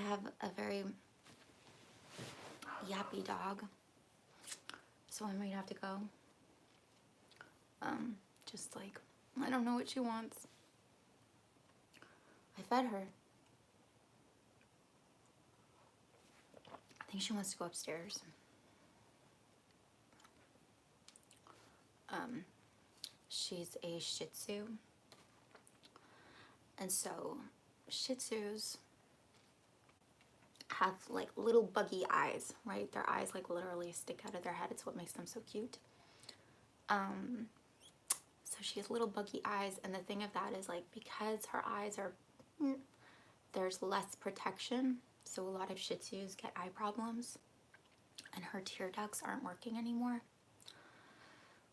have a very yappy dog, so I might have to go. Just like, I don't know what she wants. I fed her. I think she wants to go upstairs. She's a Shih Tzu. And so Shih Tzus have like little buggy eyes, right? Their eyes like literally stick out of their head. It's what makes them so cute. So she has little buggy eyes, and the thing of that is like, because her eyes are, there's less protection, so a lot of Shih Tzus get eye problems, and her tear ducts aren't working anymore,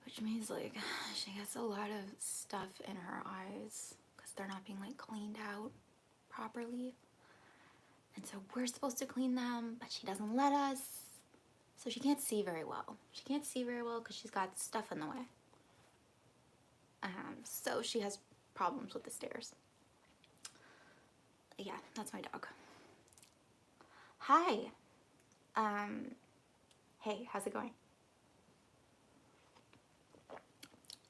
which means like she gets a lot of stuff in her eyes because they're not being like cleaned out properly. And so we're supposed to clean them, but she doesn't let us. So she can't see very well. She can't see very well because she's got stuff in the way. So she has problems with the stairs. Yeah, that's my dog. Hi. Hey, how's it going?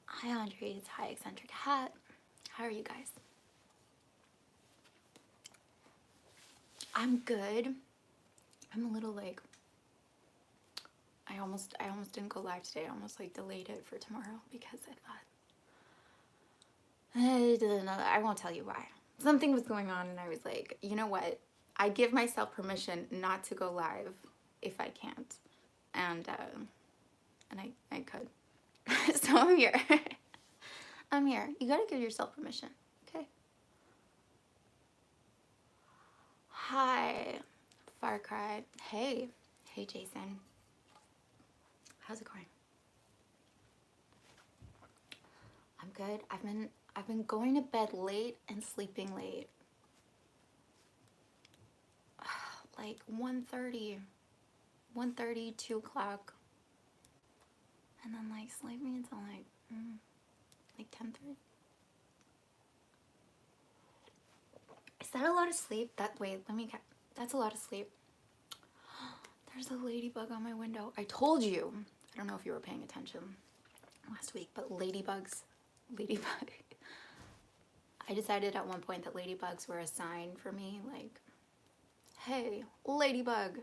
Hi, Andres. Hi, Eccentric Hat. How are you guys? I'm good. I'm a little like, I almost didn't go live today. I almost like delayed it for tomorrow because I thought, I won't tell you why. Something was going on and I was like, you know what? I give myself permission not to go live if I can't. And I could. So I'm here. I'm here. You gotta give yourself permission, okay? Hi, Far Cry. Hey. Hey, Jason. How's it going? I'm good. I've been going to bed late and sleeping late. Like 1:30, 2 o'clock. And then like sleeping until like 10:30. Is that a lot of sleep? That's a lot of sleep. There's a ladybug on my window. I told you. I don't know if you were paying attention last week, but ladybug. I decided at one point that ladybugs were a sign for me, like, hey, ladybug,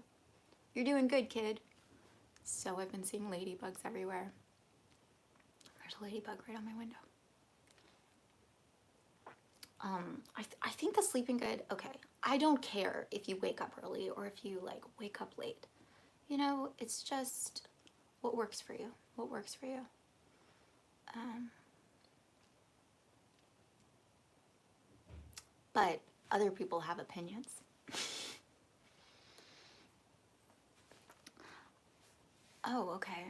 you're doing good, kid. So I've been seeing ladybugs everywhere. There's a ladybug right on my window. I think the sleeping good, okay, I don't care if you wake up early or if you like wake up late. You know, it's just what works for you. What works for you. But other people have opinions. Oh, okay.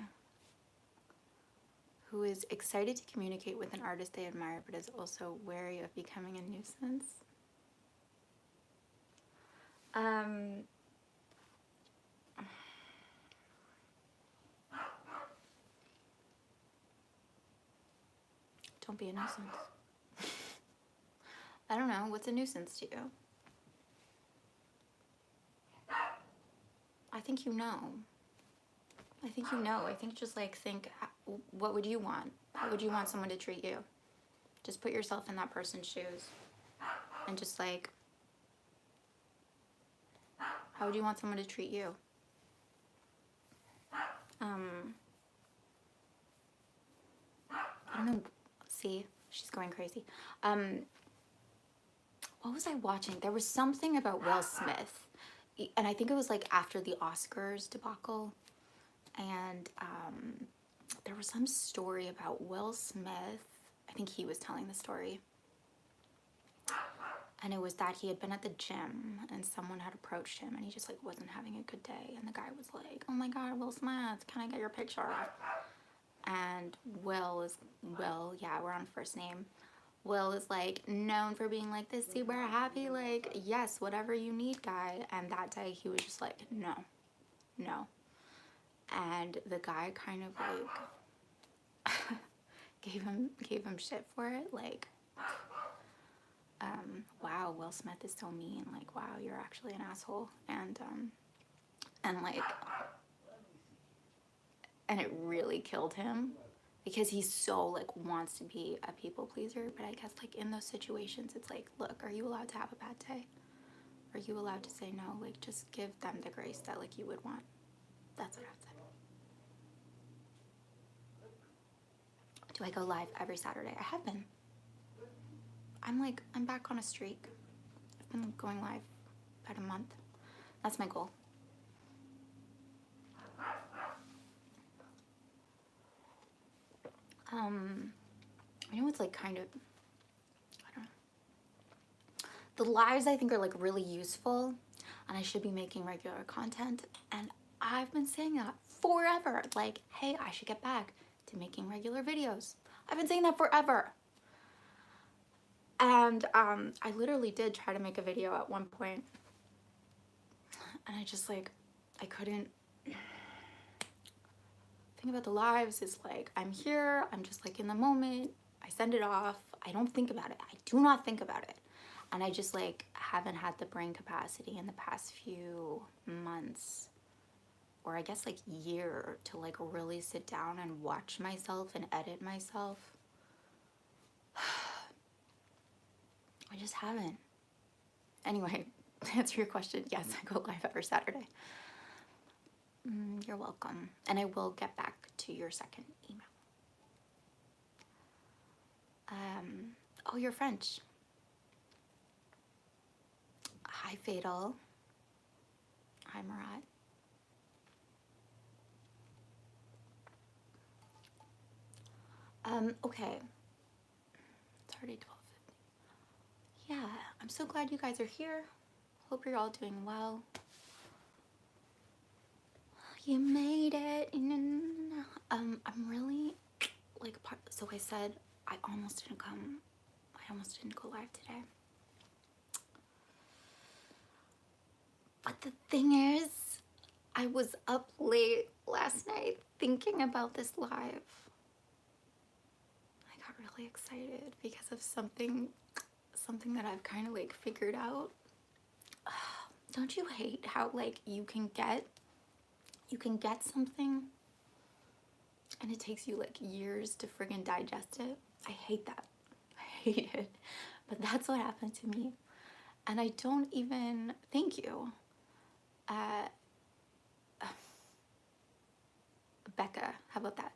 Who is excited to communicate with an artist they admire, but is also wary of becoming a nuisance? Don't be a nuisance. I don't know. What's a nuisance to you? I think you know. I think you know. I think just like think, what would you want? How would you want someone to treat you? Just put yourself in that person's shoes. And just like, how would you want someone to treat you? I don't know. See, she's going crazy. What was I watching? There was something about Will Smith. And I think it was like after the Oscars debacle. And there was some story about Will Smith. I think he was telling the story. And it was that he had been at the gym and someone had approached him and he just like wasn't having a good day. And the guy was like, oh my God, Will Smith, can I get your picture? And Will, yeah, we're on first name. Will is like known for being like this super happy, like, yes, whatever you need guy. And that day he was just like, no. And the guy kind of like gave him shit for it. Like, wow, Will Smith is so mean. Like, wow, you're actually an asshole. And like, and it really killed him because he's so like wants to be a people pleaser. But I guess like in those situations, it's like, look, are you allowed to have a bad day? Are you allowed to say no? Like, just give them the grace that like you would want. That's what I would say. Do I go live every Saturday? I have been. I'm back on a streak. I've been going live about a month. That's my goal. I know it's like kind of, I don't know. The lives I think are like really useful and I should be making regular content. And I've been saying that forever. Like, hey, I should get back to making regular videos. I've been saying that forever. And I literally did try to make a video at one point. And I just like, I couldn't. Thing about the lives is like, I'm here, I'm just like in the moment. I send it off. I don't think about it. I do not think about it. And I just like haven't had the brain capacity in the past few months, or I guess like year, to like really sit down and watch myself and edit myself. I just haven't. Anyway, to answer your question, yes, I go live every Saturday. You're welcome. And I will get back to your second email. Oh, you're French. Hi, Fatal. Hi, Murat. Okay. It's already 12:50. Yeah, I'm so glad you guys are here. Hope you're all doing well. You made it. I'm really like, so I said I almost didn't go live today. But the thing is, I was up late last night thinking about this live. I got really excited because of something that I've kind of like figured out. Don't you hate how like you can get something and it takes you like years to friggin' digest it? I hate that. I hate it. But that's what happened to me. And I don't even, thank you. Becca, how about that?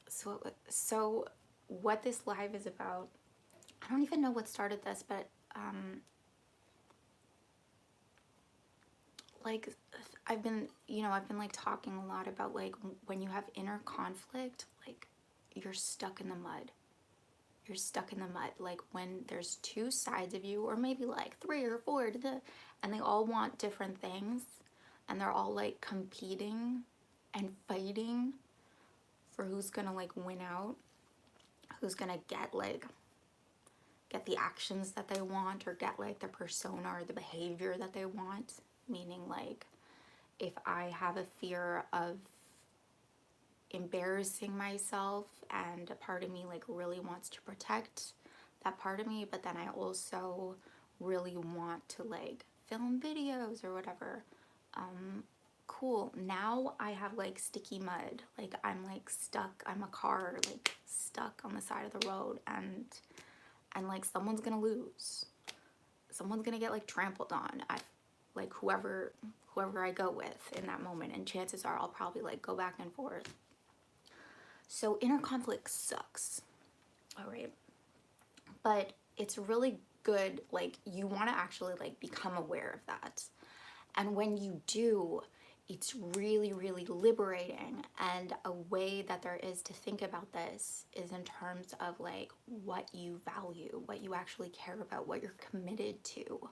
So what this live is about, I don't even know what started this, but like I've been like talking a lot about like when you have inner conflict, like you're stuck in the mud. You're stuck in the mud. Like when there's two sides of you, or maybe like 3 or 4 and they all want different things, and they're all like competing and fighting for who's gonna like win out, who's gonna get the actions that they want, or get like the persona or the behavior that they want. Meaning like if I have a fear of embarrassing myself and a part of me like really wants to protect that part of me, but then I also really want to like film videos or whatever. Cool. Now I have like sticky mud. Like I'm like stuck. I'm a car like stuck on the side of the road, and like someone's gonna lose. Someone's gonna get like trampled on. Like whoever I go with in that moment, and chances are I'll probably like go back and forth. So inner conflict sucks. All right. But it's really good, like you want to actually like become aware of that. And when you do, it's really, really liberating. And a way that there is to think about this is in terms of like what you value, what you actually care about, what you're committed to.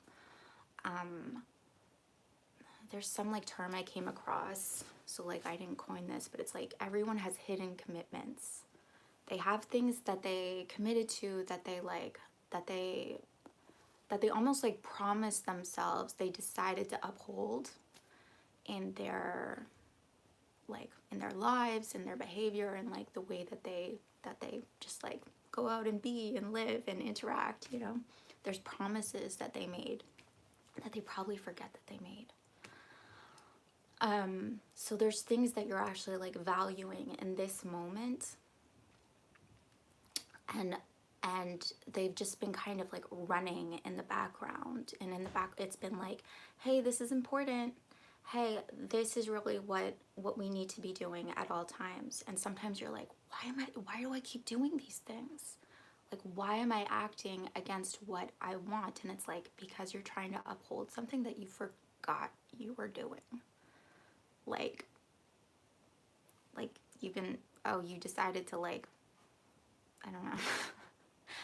There's some like term I came across, so like I didn't coin this, but it's like everyone has hidden commitments. They have things that they committed to, that they like, that they almost like promised themselves they decided to uphold in their like in their lives, in their behavior, and like the way that they just like go out and be and live and interact, you know. There's promises that they made that they probably forget that they made. So there's things that you're actually like valuing in this moment, and they've just been kind of like running in the background, and in the back it's been like, hey, this is important, hey, this is really what we need to be doing at all times. And sometimes you're like, why do I keep doing these things? Like, why am I acting against what I want? And it's like, because you're trying to uphold something that you forgot you were doing. Like you decided to, like, I don't know.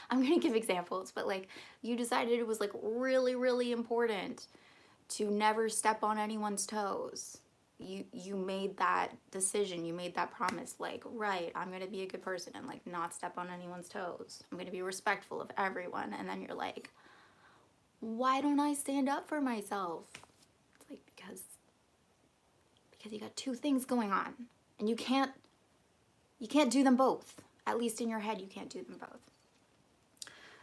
I'm gonna give examples, but like, you decided it was like really, really important to never step on anyone's toes. You made that decision, you made that promise, like, right, I'm gonna be a good person and like not step on anyone's toes. I'm gonna be respectful of everyone. And then you're like, why don't I stand up for myself? It's like, because you got two things going on, and you can't do them both. At least in your head, you can't do them both.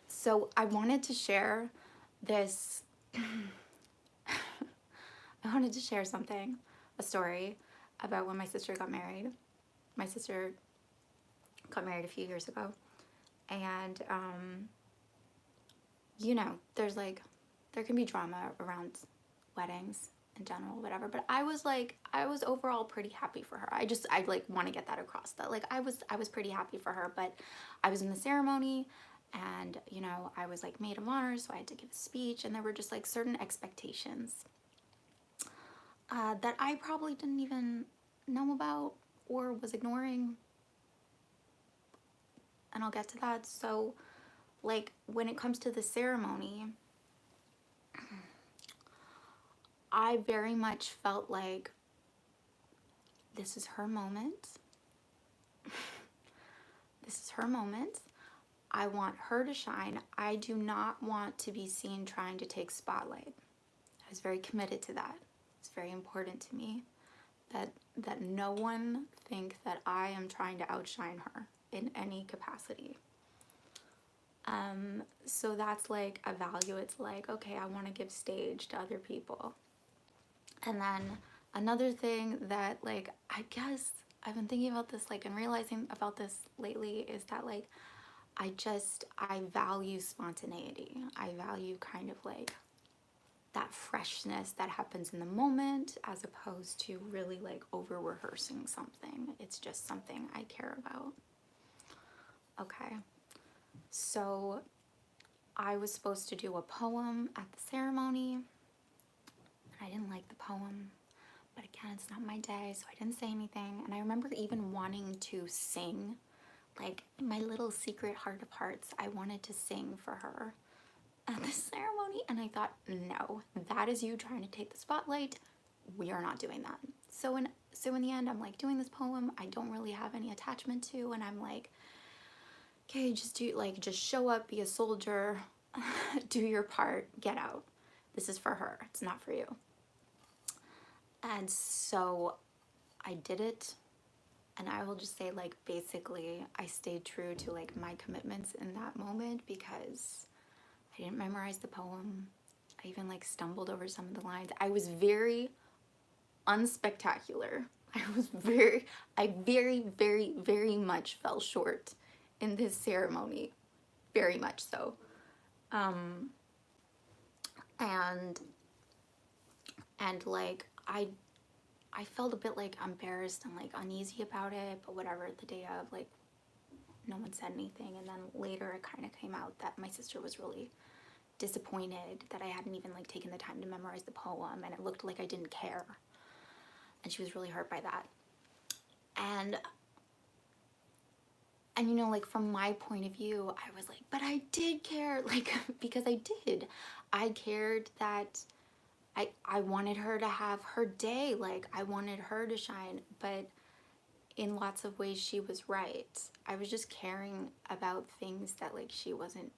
So I wanted to share this. I wanted to share a story about when my sister got married. My sister got married a few years ago, and you know, there can be drama around weddings in general, whatever, but I was overall pretty happy for her. I like want to get that across, that like I was pretty happy for her. But I was in the ceremony, and you know, I was like maid of honor, so I had to give a speech, and there were just like certain expectations that I probably didn't even know about or was ignoring, and I'll get to that. So like, when it comes to the ceremony, I very much felt like this is her moment. This is her moment. I want her to shine. I do not want to be seen trying to take spotlight. I was very committed to that. It's very important to me that no one think that I am trying to outshine her in any capacity. So that's like a value. It's like, okay, I want to give stage to other people. And then another thing that, like, I guess I've been thinking about this, like, and realizing about this lately, is that like I value spontaneity. I value kind of like that freshness that happens in the moment, as opposed to really like over rehearsing something. It's just something I care about. Okay, so I was supposed to do a poem at the ceremony, and I didn't like the poem. But again, it's not my day, so I didn't say anything. And I remember even wanting to sing, like, in my little secret heart of hearts, I wanted to sing for her at the ceremony. And I thought, no, that is you trying to take the spotlight. We are not doing that. So in the end, I'm like doing this poem I don't really have any attachment to, and I'm like, okay, just show up, be a soldier, do your part, get out. This is for her. It's not for you. And so I did it, and I will just say, like, basically I stayed true to like my commitments in that moment, because I didn't memorize the poem. I even like stumbled over some of the lines. I was very unspectacular. I very, very, very much fell short in this ceremony. Very much so. And like, I felt a bit like embarrassed and like uneasy about it, but whatever, the day of, like, no one said anything. And then later it kind of came out that my sister was really disappointed that I hadn't even like taken the time to memorize the poem, and it looked like I didn't care. And she was really hurt by that. And you know, like, from my point of view, I was like, but I did care, like, because I did. I cared that I wanted her to have her day, like, I wanted her to shine, but in lots of ways she was right. I was just caring about things that, like, she wasn't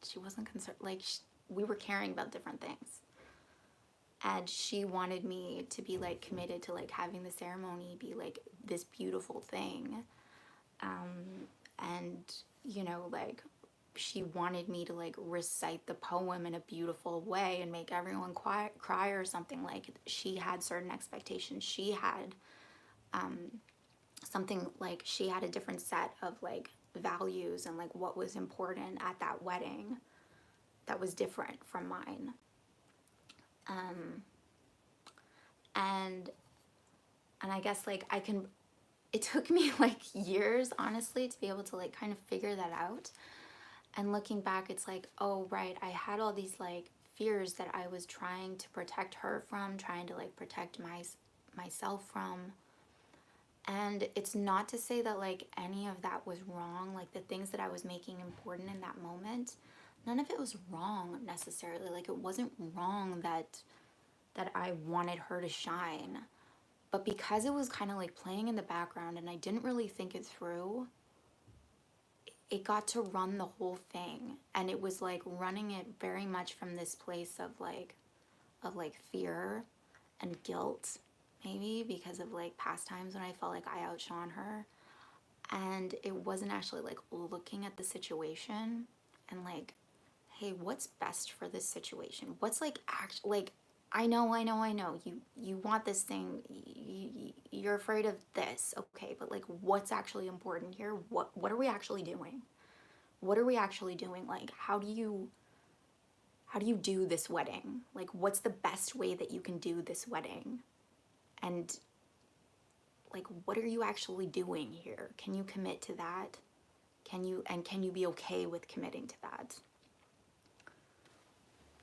concerned, like, we were caring about different things. And she wanted me to be, like, committed to, like, having the ceremony be, like, this beautiful thing. And you know, like she wanted me to like recite the poem in a beautiful way and make everyone cry or something. Like she had certain expectations. She had something, like she had a different set of like values and like what was important at that wedding that was different from mine. And I guess like it took me like years honestly to be able to like kind of figure that out. And looking back, it's like, oh right, I had all these like fears that I was trying to protect her from, trying to like protect myself from. And it's not to say that like any of that was wrong, like the things that I was making important in that moment, none of it was wrong necessarily. Like it wasn't wrong that I wanted her to shine. But because it was kind of like playing in the background and I didn't really think it through, it got to run the whole thing. And it was like running it very much from this place of like fear and guilt, maybe because of like past times when I felt like I outshone her. And it wasn't actually like looking at the situation and like, hey, what's best for this situation? What's like like I know you want this thing, you're afraid of this, okay, but like what's actually important here? What are we actually doing? What are we actually doing? Like how do you do this wedding? Like what's the best way that you can do this wedding? And like what are you actually doing here? Can you commit to that? Can you be okay with committing to that?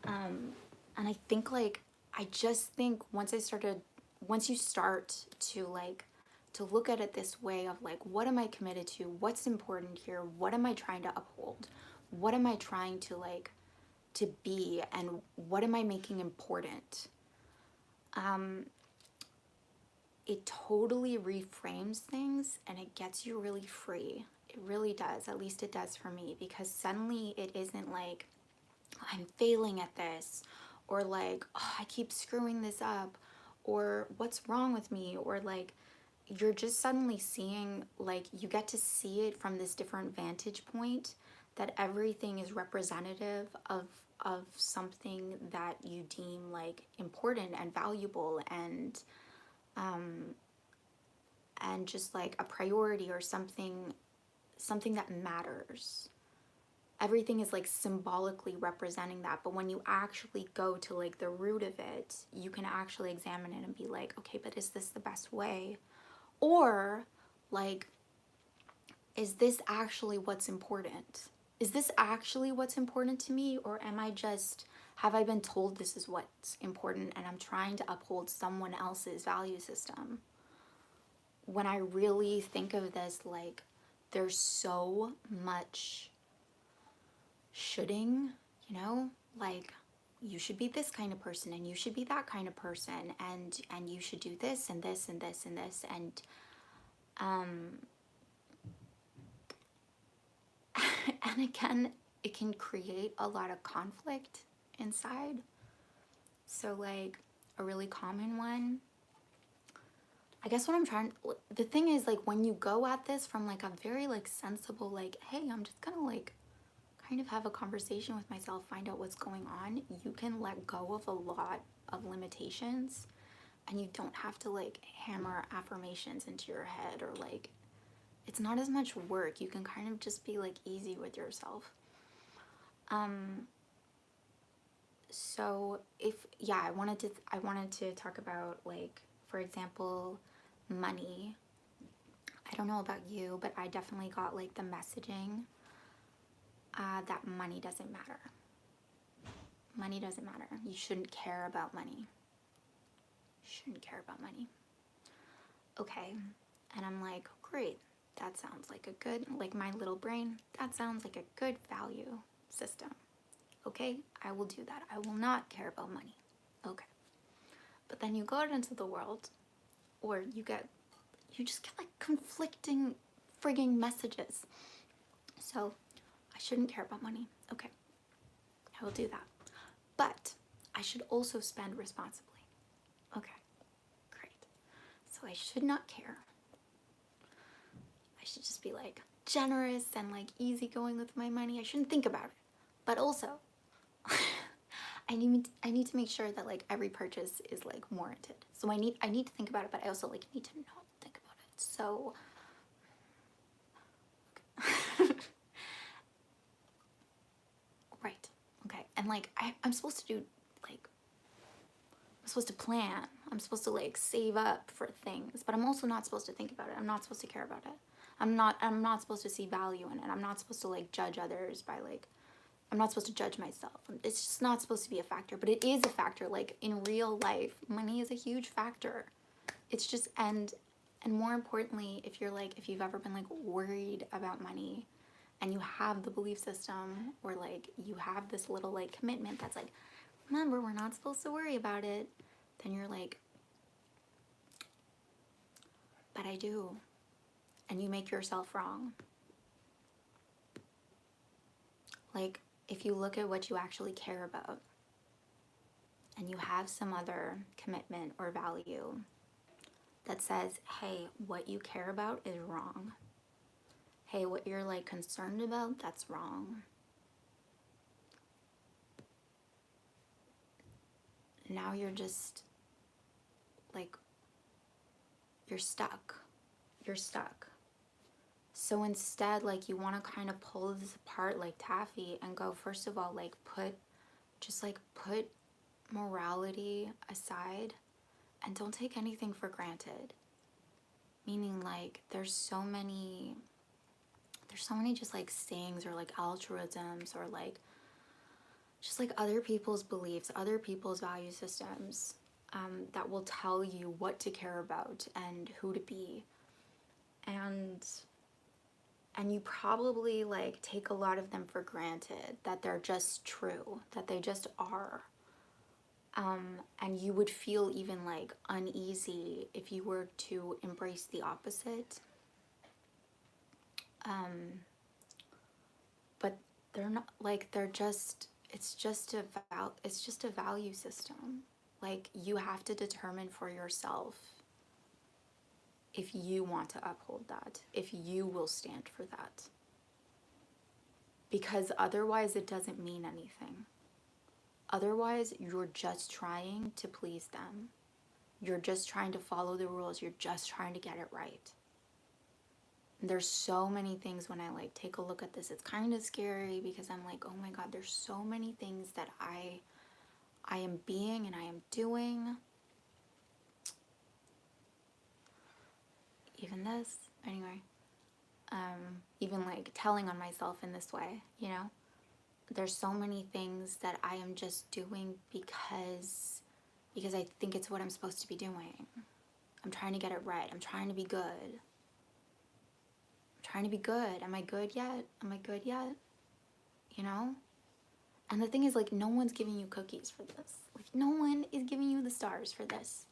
And I think like I just think once you start to like to look at it this way of like, what am I committed to? What's important here? What am I trying to uphold? What am I trying to like to be, and what am I making important? It totally reframes things and it gets you really free. It really does. At least it does for me, because suddenly it isn't like I'm failing at this, or like, oh, I keep screwing this up, or what's wrong with me, or like you're just suddenly seeing, like you get to see it from this different vantage point, that everything is representative of something that you deem like important and valuable and just like a priority, or something that matters. Everything is like symbolically representing that. But when you actually go to like the root of it, you can actually examine it and be like, okay, but is this the best way? Or like, is this actually what's important? Is this actually what's important to me? Or have I been told this is what's important and I'm trying to uphold someone else's value system? When I really think of this, like there's so much shoulding, like you should be this kind of person and you should be that kind of person, and you should do this and this and this and this, and and again, it can create a lot of conflict inside. So like a really common one, I guess the thing is, like when you go at this from like a very like sensible, like, hey, I'm just gonna like kind of have a conversation with myself, find out what's going on, you can let go of a lot of limitations, and you don't have to like hammer affirmations into your head, or like it's not as much work. You can kind of just be like easy with yourself. So I wanted to talk about, like, for example, money. I don't know about you, but I definitely got like the messaging that money doesn't matter. Money doesn't matter. You shouldn't care about money. Okay. And I'm like, great. That sounds like a good, like my little brain, that sounds like a good value system. Okay, I will do that. I will not care about money. Okay. But then you go out into the world, or you just get like conflicting frigging messages. So I shouldn't care about money. Okay, I will do that. But I should also spend responsibly. Okay, great. So I should not care. I should just be like, generous and like easygoing with my money. I shouldn't think about it. But also, I need to make sure that like every purchase is like warranted. So I need to think about it, but I also like need to not think about it. So right. Okay. And like I'm supposed to do like I'm supposed to plan. I'm supposed to like save up for things, but I'm also not supposed to think about it. I'm not supposed to care about it. I'm not supposed to see value in it. I'm not supposed to like judge others by like I'm not supposed to judge myself. It's just not supposed to be a factor, but it is a factor. Like in real life, money is a huge factor. It's just and more importantly, if you've ever been like worried about money and you have the belief system or like you have this little like commitment that's like, remember, we're not supposed to worry about it, then you're like, but I do. And you make yourself wrong. Like, if you look at what you actually care about and you have some other commitment or value that says, hey, what you care about is wrong. Hey, what you're like concerned about, that's wrong. Now you're just like, you're stuck. You're stuck. So instead, like you want to kind of pull this apart like taffy and go, first of all, like put morality aside and don't take anything for granted. Meaning like there's so many just like sayings or like altruisms or like just like other people's beliefs, other people's value systems that will tell you what to care about and who to be. And you probably like take a lot of them for granted, that they're just true, that they just are. And you would feel even like uneasy if you were to embrace the opposite. But they're not like, it's just a value system. Like you have to determine for yourself if you want to uphold that, if you will stand for that. Because otherwise it doesn't mean anything. Otherwise, you're just trying to please them. You're just trying to follow the rules. You're just trying to get it right. And there's so many things when I like take a look at this. It's kind of scary because I'm like, oh my God, there's so many things that I am being and I am doing. Even this, anyway, even like telling on myself in this way, you know, there's so many things that I am just doing because I think it's what I'm supposed to be doing. I'm trying to get it right. I'm trying to be good. I'm trying to be good. Am I good yet? Am I good yet? You know? And the thing is, like, no one's giving you cookies for this. Like, no one is giving you the stars for this.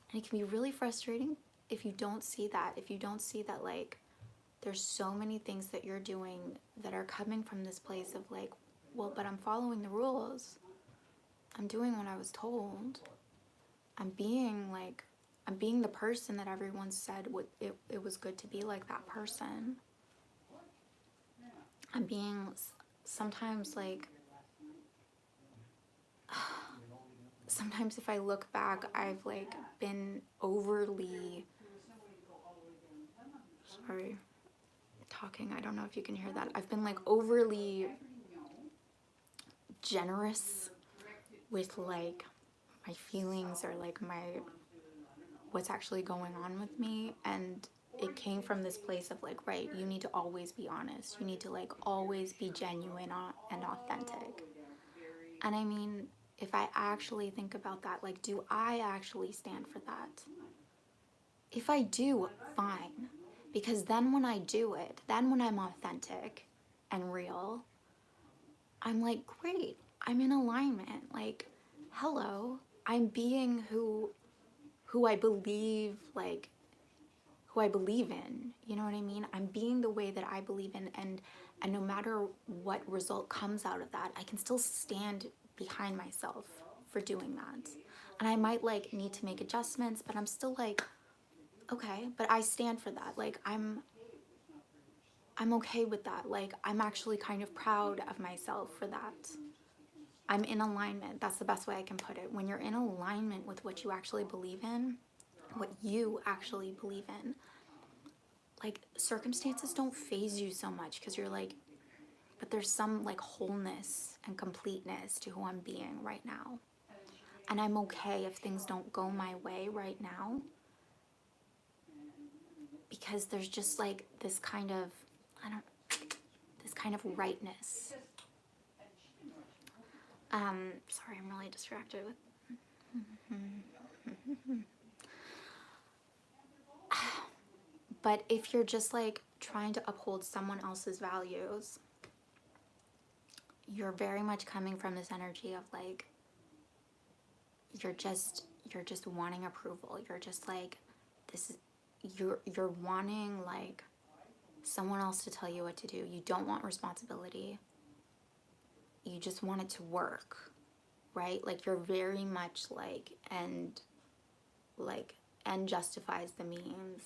And it can be really frustrating if you don't see that. If you don't see that, like, there's so many things that you're doing that are coming from this place of, like, well, but I'm following the rules. I'm doing what I was told. I'm being the person that everyone said it was good to be like that person. I'm being sometimes like, sometimes if I look back, I've like been overly, sorry, talking, I don't know if you can hear that. I've been like overly generous with like my feelings or like what's actually going on with me, and it came from this place of like, right, you need to always be honest, you need to like always be genuine and authentic. And I mean, if I actually think about that, like, do I actually stand for that? If I do, fine, because then when I do it, then when I'm authentic and real, I'm like, great, I'm in alignment. Like, hello, I'm being who I believe, like, who I believe in. You know what I mean? I'm being the way that I believe in, and no matter what result comes out of that, I can still stand behind myself for doing that. And I might like need to make adjustments, but I'm still like, okay, but I stand for that. Like, I'm okay with that. Like, I'm actually kind of proud of myself for that. I'm in alignment. That's the best way I can put it. When you're in alignment with what you actually believe in, what you actually believe in, like, circumstances don't phase you so much because you're like, but there's some like wholeness and completeness to who I'm being right now. And I'm okay if things don't go my way right now, because there's just like this kind of, I don't, this kind of rightness. Sorry, I'm really distracted with. But if you're just like trying to uphold someone else's values, you're very much coming from this energy of like, you're just wanting approval. You're just like, this is, you're wanting like someone else to tell you what to do. You don't want responsibility. You just want it to work, right? Like, you're very much like, end justifies the means.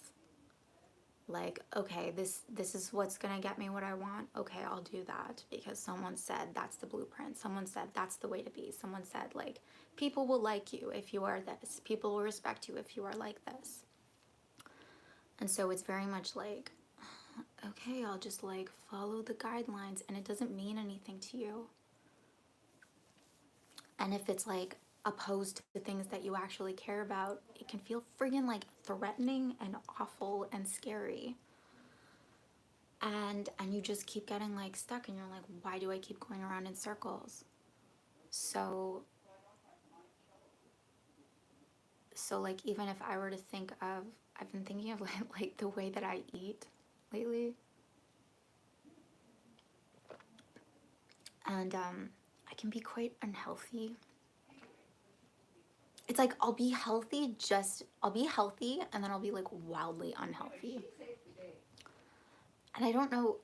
Like, okay, this is what's gonna get me what I want. Okay, I'll do that because someone said that's the blueprint. Someone said that's the way to be. Someone said like, people will like you if you are this. People will respect you if you are like this. And so it's very much like, okay, I'll just like follow the guidelines, and it doesn't mean anything to you. And if it's like opposed to things that you actually care about, it can feel friggin' like threatening and awful and scary. And you just keep getting like stuck, and you're like, why do I keep going around in circles? So like, even if I were to think of, I've been thinking of like the way that I eat lately. And I can be quite unhealthy. It's like I'll be healthy and then I'll be like wildly unhealthy. And I don't know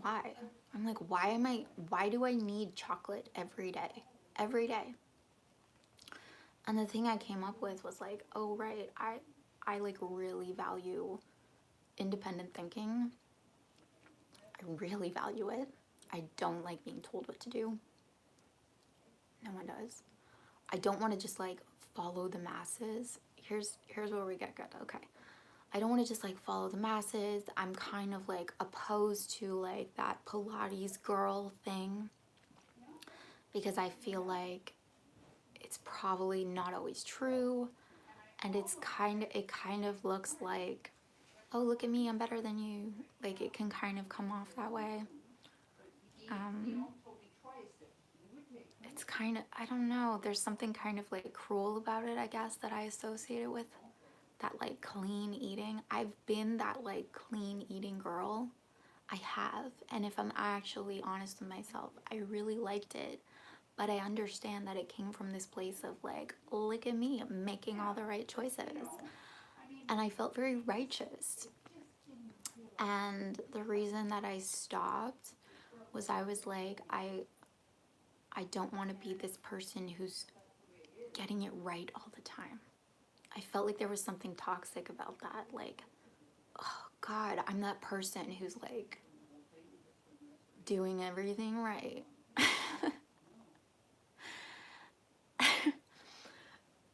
why. I'm like, why do I need chocolate every day? Every day. And the thing I came up with was like, oh right, I like really value independent thinking. I really value it. I don't like being told what to do. No one does. I don't want to just like follow the masses. Here's where we get good. Okay. I don't want to just like follow the masses. I'm kind of like opposed to like that Pilates girl thing, because I feel like it's probably not always true, and it kind of looks like, oh, look at me, I'm better than you. Like, it can kind of come off that way. It's kind of, I don't know, there's something kind of like cruel about it, I guess, that I associate it with that like clean eating. I've been that like clean eating girl. I have. And if I'm actually honest with myself, I really liked it. But I understand that it came from this place of like, look at me, I'm making all the right choices. And I felt very righteous. And the reason that I stopped was I was like, I don't want to be this person who's getting it right all the time. I felt like there was something toxic about that. Like, oh God, I'm that person who's like doing everything right.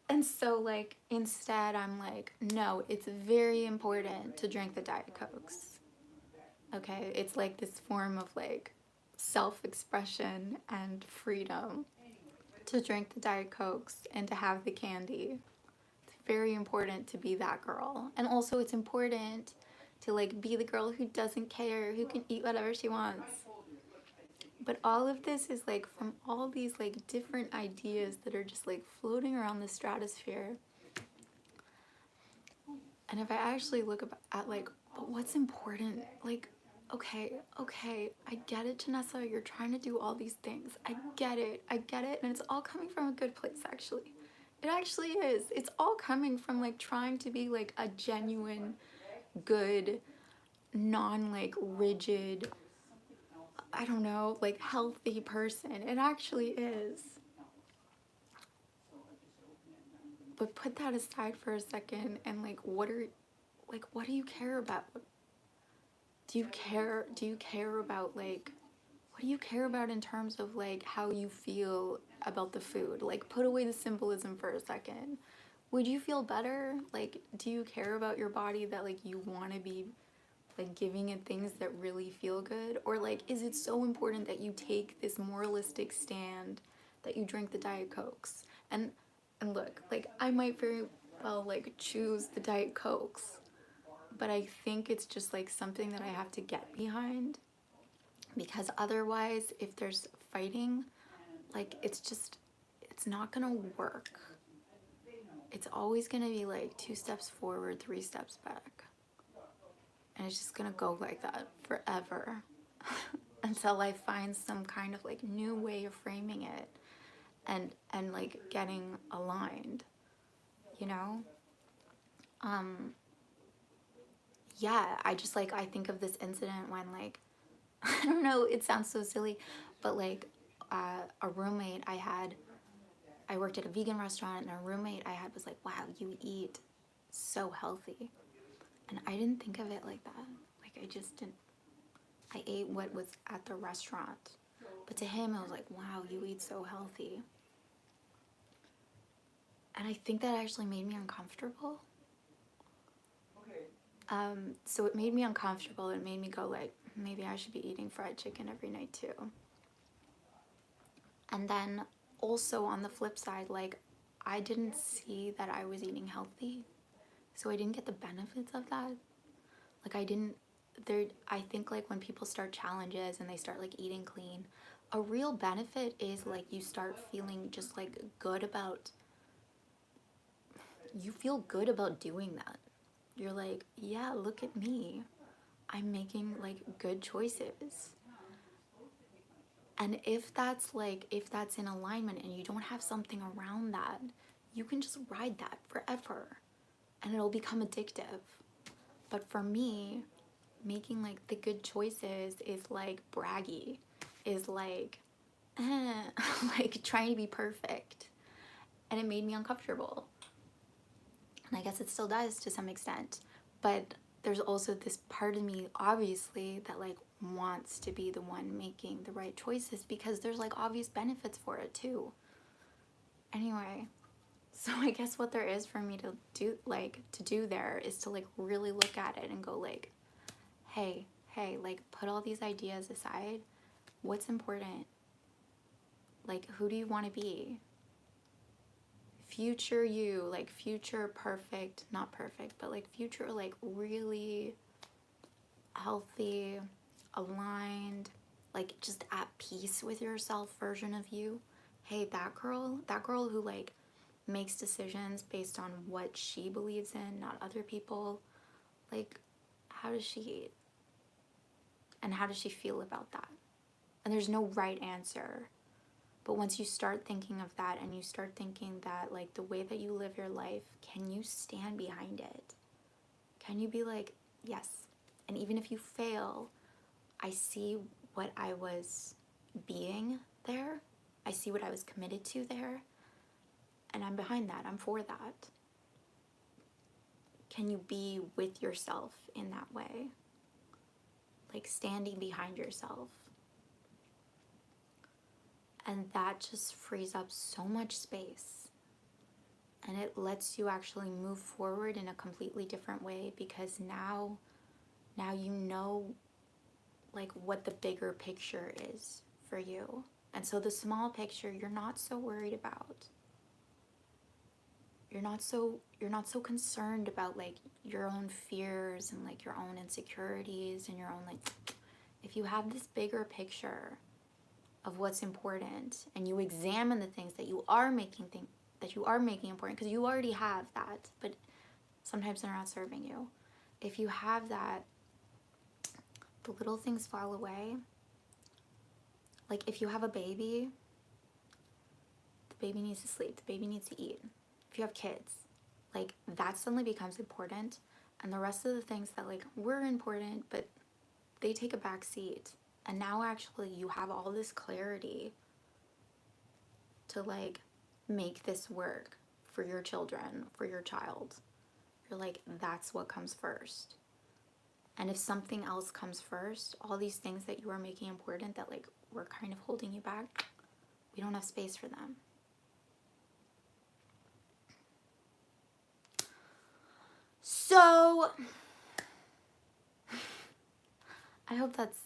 And so like, instead I'm like, no, it's very important to drink the Diet Cokes. Okay, it's like this form of like self-expression and freedom to drink the Diet Cokes and to have the candy. It's very important to be that girl. And also it's important to like be the girl who doesn't care, who can eat whatever she wants. But all of this is like from all these like different ideas that are just like floating around the stratosphere. And if I actually look at like, but what's important? Like, okay, I get it, Janessa, you're trying to do all these things. I get it, and it's all coming from a good place, actually. It actually is. It's all coming from like trying to be like a genuine, good, non like rigid, I don't know, like healthy person. It actually is. But put that aside for a second, and like, what do you care about? do you care about like, what do you care about in terms of like how you feel about the food? Like, put away the symbolism for a second. Would you feel better? Like, do you care about your body that like you want to be like giving it things that really feel good? Or like, is it so important that you take this moralistic stand that you drink the Diet Cokes? And look, like, I might very well like choose the Diet Cokes, but I think it's just like something that I have to get behind, because otherwise if there's fighting, like, it's not gonna work. It's always gonna be like 2 steps forward, 3 steps back, and it's just gonna go like that forever until I find some kind of like new way of framing it and like getting aligned, you know. um yeah, I just like, I think of this incident when like I don't know, it sounds so silly, but like a roommate I had, I worked at a vegan restaurant, and a roommate I had was like, wow, you eat so healthy. And I didn't think of it like that. Like, I just didn't, I ate what was at the restaurant. But to him, it was like, wow, you eat so healthy. And I think that actually made me uncomfortable. So it made me uncomfortable. It made me go like, maybe I should be eating fried chicken every night too. And then also on the flip side, like, I didn't see that I was eating healthy. So I didn't get the benefits of that. Like, I didn't, there, I think like when people start challenges and they start like eating clean, a real benefit is like you start feeling just like good about, you feel good about doing that. You're like, yeah, look at me. I'm making like good choices. And if that's like, if that's in alignment and you don't have something around that, you can just ride that forever and it'll become addictive. But for me, making like the good choices is like braggy, is like, like trying to be perfect. And it made me uncomfortable. And I guess it still does to some extent. But there's also this part of me, obviously, that like wants to be the one making the right choices, because there's like obvious benefits for it too. Anyway, so I guess what there is for me to do there is to like really look at it and go like, hey, like, put all these ideas aside. What's important? Like, who do you want to be? Future you, like future perfect, not perfect, but like future like really healthy, aligned, like just at peace with yourself version of you. Hey, that girl who like makes decisions based on what she believes in, not other people. Like, how does she eat? And how does she feel about that? And there's no right answer. But once you start thinking of that, and you start thinking that like the way that you live your life, can you stand behind it? Can you be like, yes, and even if you fail, I see what I was being there. I see what I was committed to there. And I'm behind that. I'm for that. Can you be with yourself in that way? Like standing behind yourself. And that just frees up so much space. And it lets you actually move forward in a completely different way, because now you know like what the bigger picture is for you. And so the small picture you're not so worried about. You're not so concerned about like your own fears and like your own insecurities and your own like, if you have this bigger picture of what's important, and you examine the things that you are making important, because you already have that, but sometimes they're not serving you. If you have that, the little things fall away. Like if you have a baby, the baby needs to sleep, the baby needs to eat. If you have kids, like that suddenly becomes important, and the rest of the things that like were important, but they take a back seat. And now actually you have all this clarity to like make this work for your children, for your child. You're like, that's what comes first. And if something else comes first, all these things that you are making important that like were kind of holding you back, we don't have space for them. So I hope that's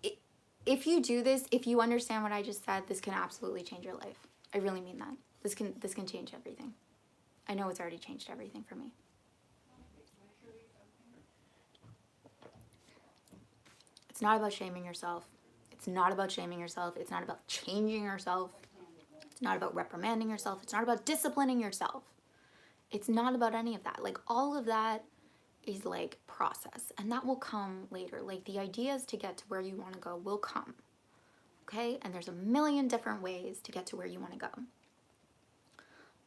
it. If you do this, if you understand what I just said, this can absolutely change your life. I really mean that. This can change everything. I know it's already changed everything for me. It's not about shaming yourself. It's not about shaming yourself. It's not about changing yourself. It's not about reprimanding yourself. It's not about disciplining yourself. It's not about any of that. Like, all of that is like process, and that will come later. Like, the ideas to get to where you want to go will come. Okay? And there's a million different ways to get to where you want to go.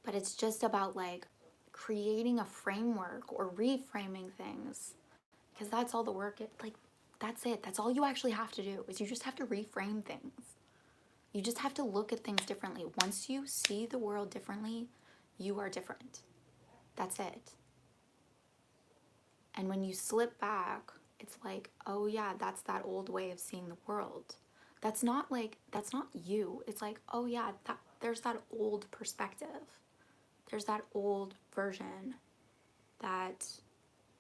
But it's just about like creating a framework or reframing things, because that's all the work. Like, that's it. That's all you actually have to do, is you just have to reframe things. You just have to look at things differently. Once you see the world differently, you are different. That's it. And when you slip back, it's like, oh yeah, that's that old way of seeing the world. That's not you. It's like, oh yeah, there's that old perspective. There's that old version that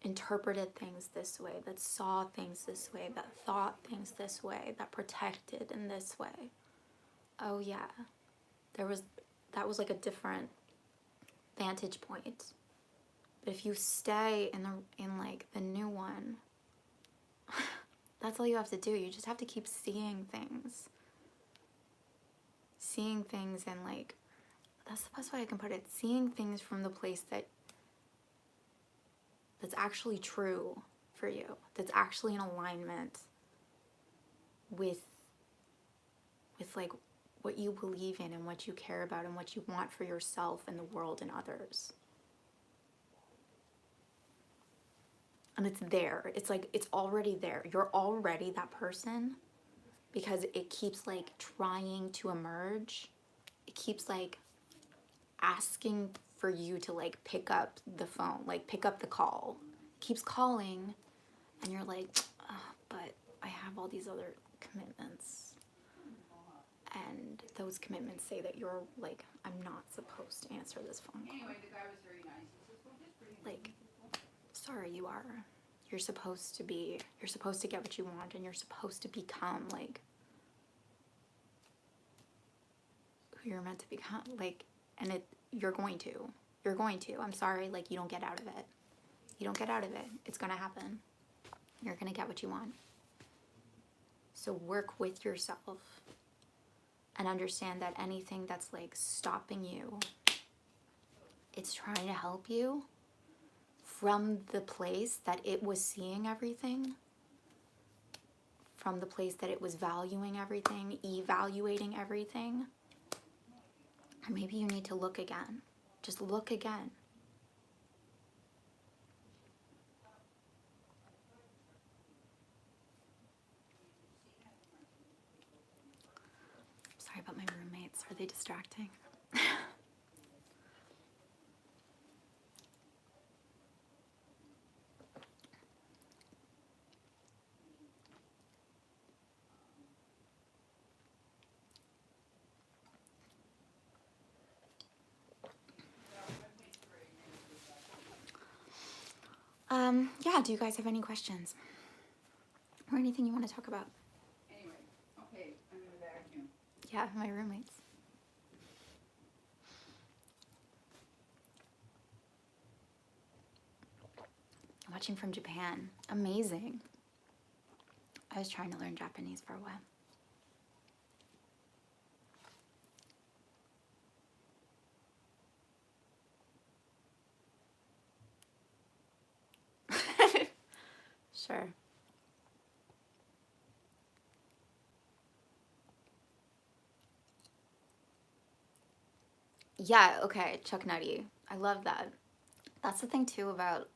interpreted things this way, that saw things this way, that thought things this way, that protected in this way. Oh yeah, that was like a different vantage point. But if you stay in like the new one, that's all you have to do. You just have to keep seeing things. Seeing things, and like, that's the best way I can put it. Seeing things from the place that's actually true for you. That's actually in alignment with like what you believe in and what you care about and what you want for yourself and the world and others. And it's there. It's like, it's already there. You're already that person, because it keeps like trying to emerge. It keeps like asking for you to like pick up the phone, like pick up the call. It keeps calling, and you're like, oh, but I have all these other commitments. And those commitments say that you're like, I'm not supposed to answer this phone call. Anyway, the guy was very nice. He says, well, just bring like, sorry, you are. You're supposed to get what you want, and you're supposed to become like who you're meant to become. Like, and you're going to. I'm sorry, like, you don't get out of it. You don't get out of it. It's gonna happen. You're gonna get what you want. So work with yourself and understand that anything that's like stopping you, it's trying to help you from the place that it was seeing everything, from the place that it was valuing everything, evaluating everything. And maybe you need to look again. Just look again. Sorry about my roommates. Are they distracting? Yeah, do you guys have any questions? Or anything you want to talk about? Anyway, okay, I'm gonna vacuum. Yeah, my roommates. Watching from Japan. Amazing. I was trying to learn Japanese for a while. Sure. Yeah, okay, Chuck Nutty. I love that. That's the thing too about,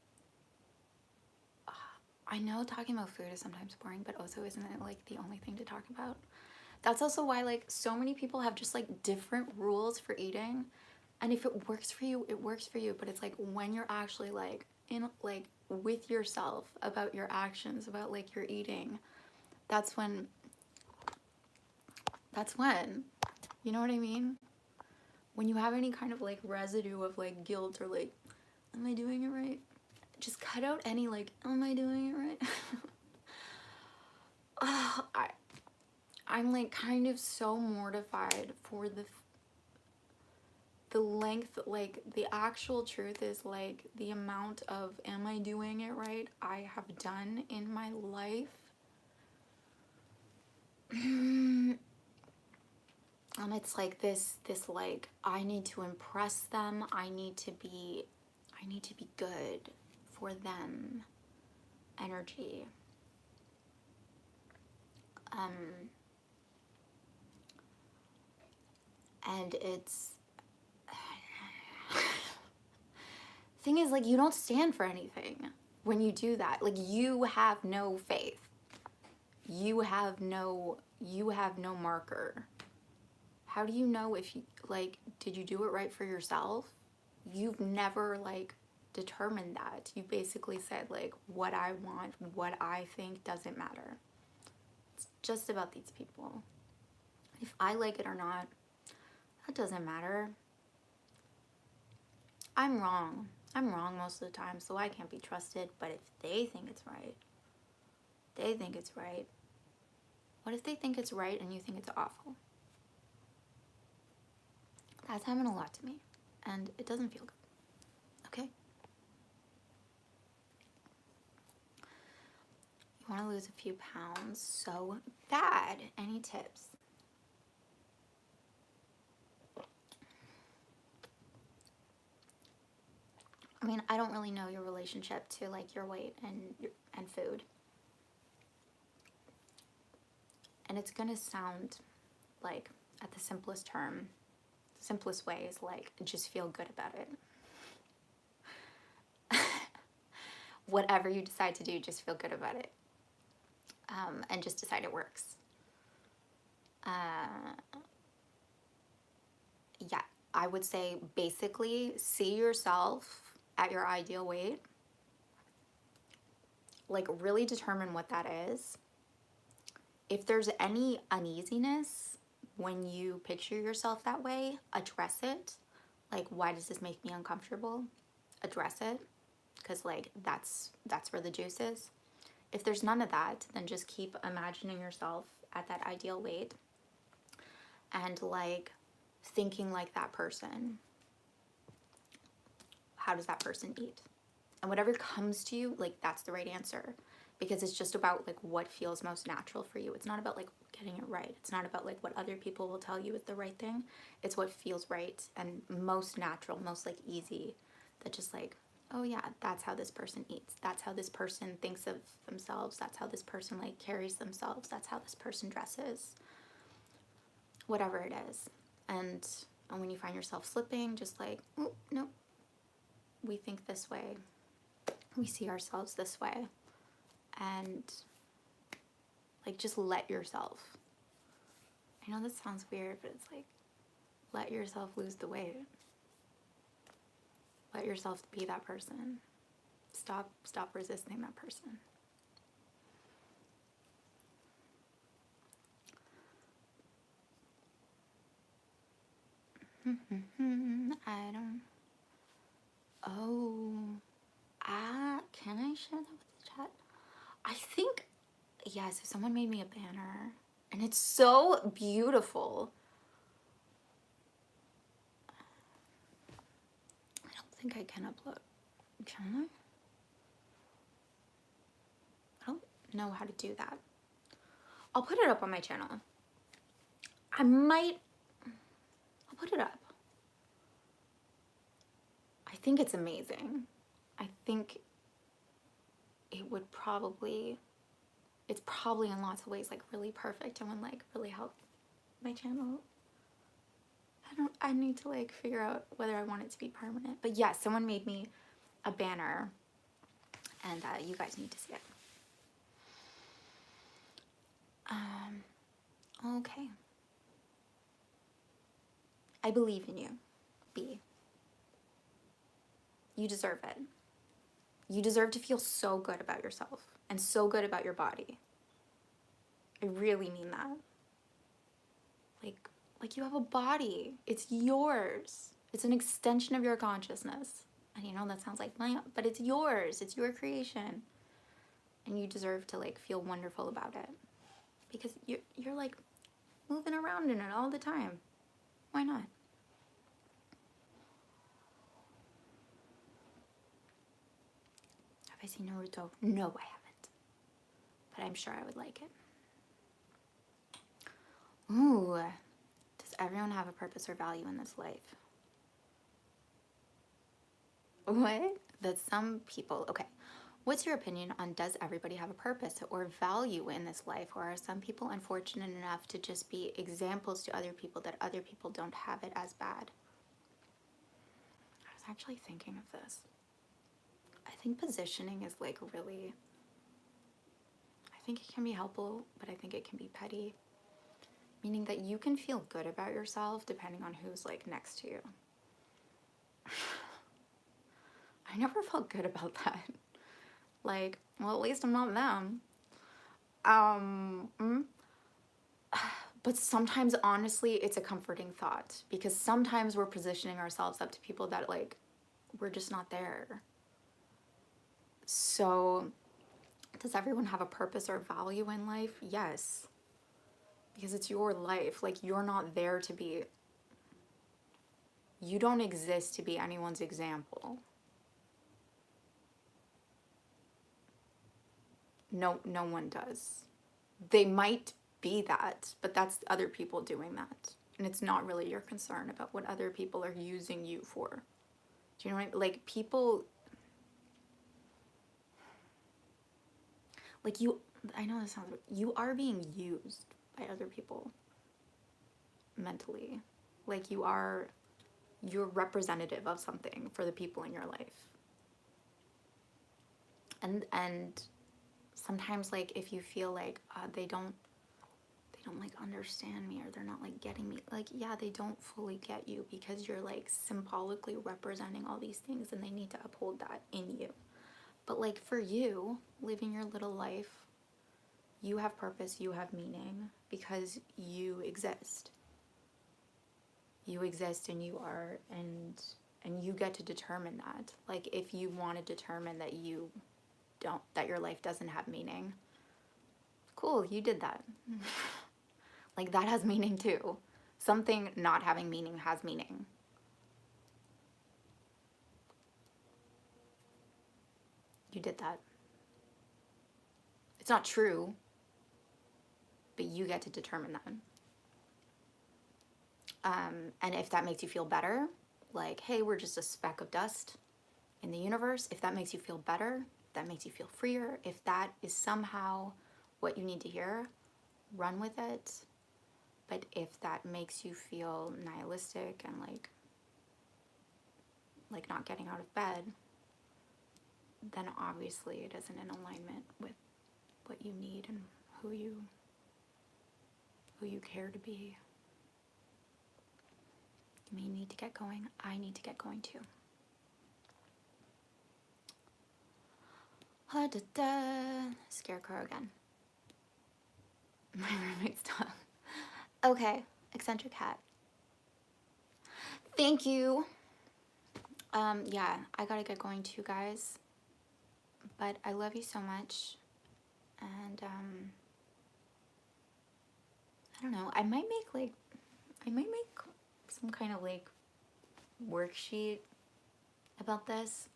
I know talking about food is sometimes boring, but also isn't it like the only thing to talk about? That's also why like so many people have just like different rules for eating, And if it works for you, it works for you. But it's like when you're actually like in like with yourself about your actions, about like your eating, that's when, you know what I mean? When you have any kind of like residue of like guilt or like, am I doing it right? Just cut out any like, am I doing it right? I'm like kind of so mortified for the length, like the actual truth is like the amount of am I doing it right I have done in my life. And it's like this like I need to impress them, I need to be good for them energy. And it's thing is like you don't stand for anything when you do that. Like you have no faith. You have no marker. How do you know if you like did you do it right for yourself? You've never like determined that. You basically said like what I want, what I think doesn't matter. It's just about these people. If I like it or not, that doesn't matter. I'm wrong. I'm wrong most of the time, so I can't be trusted. But if they think it's right, they think it's right. What if they think it's right and you think it's awful? That's happened a lot to me, and it doesn't feel good. Okay? You want to lose a few pounds so bad. Any tips? I mean, I don't really know your relationship to like your weight and food. And it's gonna sound like at the simplest way is like just feel good about it. Whatever you decide to do, just feel good about it. And just decide it works. Yeah, I would say basically see yourself at your ideal weight. Like really determine what that is. If there's any uneasiness when you picture yourself that way, address it. Like, why does this make me uncomfortable? Address it, because like that's where the juice is. If there's none of that, then just keep imagining yourself at that ideal weight and like thinking like that person. How does that person eat? And whatever comes to you, like that's the right answer, because it's just about like what feels most natural for you. It's not about like getting it right. It's not about like what other people will tell you is the right thing. It's what feels right and most natural, most like easy, that just like, oh yeah, that's how this person eats. That's how this person thinks of themselves. That's how this person like carries themselves. That's how this person dresses. Whatever it is. And when you find yourself slipping, just like, oh, no, we think this way. We see ourselves this way. And like just let yourself. I know this sounds weird, but it's like let yourself lose the weight. Let yourself be that person. Stop resisting that person. I don't. Oh, can I share that with the chat? I think, yeah, so someone made me a banner and it's so beautiful. I don't think I can upload. Can I? I don't know how to do that. I'll put it up on my channel. I'll put it up. I think it's amazing. I think it's probably in lots of ways like really perfect and would like really help my channel. I need to like figure out whether I want it to be permanent. But yeah, someone made me a banner and you guys need to see it. Okay. I believe in you, B. You deserve it. You deserve to feel so good about yourself and so good about your body. I really mean that. Like you have a body. It's yours. It's an extension of your consciousness. And you know that sounds like mine, but it's yours. It's your creation. And you deserve to like feel wonderful about it. Because you're like moving around in it all the time. Why not? Have I seen Naruto? No, I haven't. But I'm sure I would like it. Ooh. Does everyone have a purpose or value in this life? What? That some people... Okay. What's your opinion on does everybody have a purpose or value in this life? Or are some people unfortunate enough to just be examples to other people that other people don't have it as bad? I was actually thinking of this. I think positioning is like really... I think it can be helpful, but I think it can be petty. Meaning that you can feel good about yourself depending on who's like next to you. I never felt good about that. Like, well, at least I'm not them. But sometimes, honestly, it's a comforting thought. Because sometimes we're positioning ourselves up to people that, like, we're just not there. So, does everyone have a purpose or value in life? Yes. Because it's your life. Like, you're not there to be... You don't exist to be anyone's example. No one does. They might be that, but that's other people doing that. And it's not really your concern about what other people are using you for. Do you know what I mean? Like, people... Like, you... I know this sounds... You are being used by other people. Mentally. Like, you're representative of something for the people in your life. And sometimes, like, if you feel like they don't like understand me or they're not like getting me, like, yeah, they don't fully get you because you're like symbolically representing all these things and they need to uphold that in you. But like for you, living your little life, you have purpose, you have meaning because you exist. You exist and you are, and you get to determine that. Like if you want to determine that that your life doesn't have meaning, cool, you did that. Like that has meaning too. Something not having meaning has meaning. You did that. It's not true, but you get to determine that. And if that makes you feel better, like, hey, we're just a speck of dust in the universe, if that makes you feel better, if that makes you feel freer, if that is somehow what you need to hear, run with it. But if that makes you feel nihilistic and like not getting out of bed, then obviously it isn't in alignment with what you need and who you care to be. You may need to get going. I need to get going too. Scarecrow again. My roommate's dog. Okay, eccentric hat. Thank you. Yeah, I gotta get going too, guys. But I love you so much. And, I don't know. I might make some kind of like worksheet about this.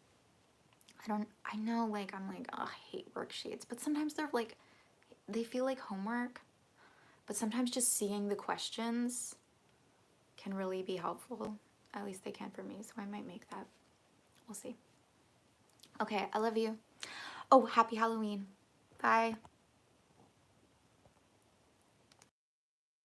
I know like I'm like, oh, I hate worksheets, but sometimes they're like, they feel like homework, but sometimes just seeing the questions can really be helpful. At least they can for me, so I might make that. We'll see. Okay, I love you. Oh, happy Halloween. Bye.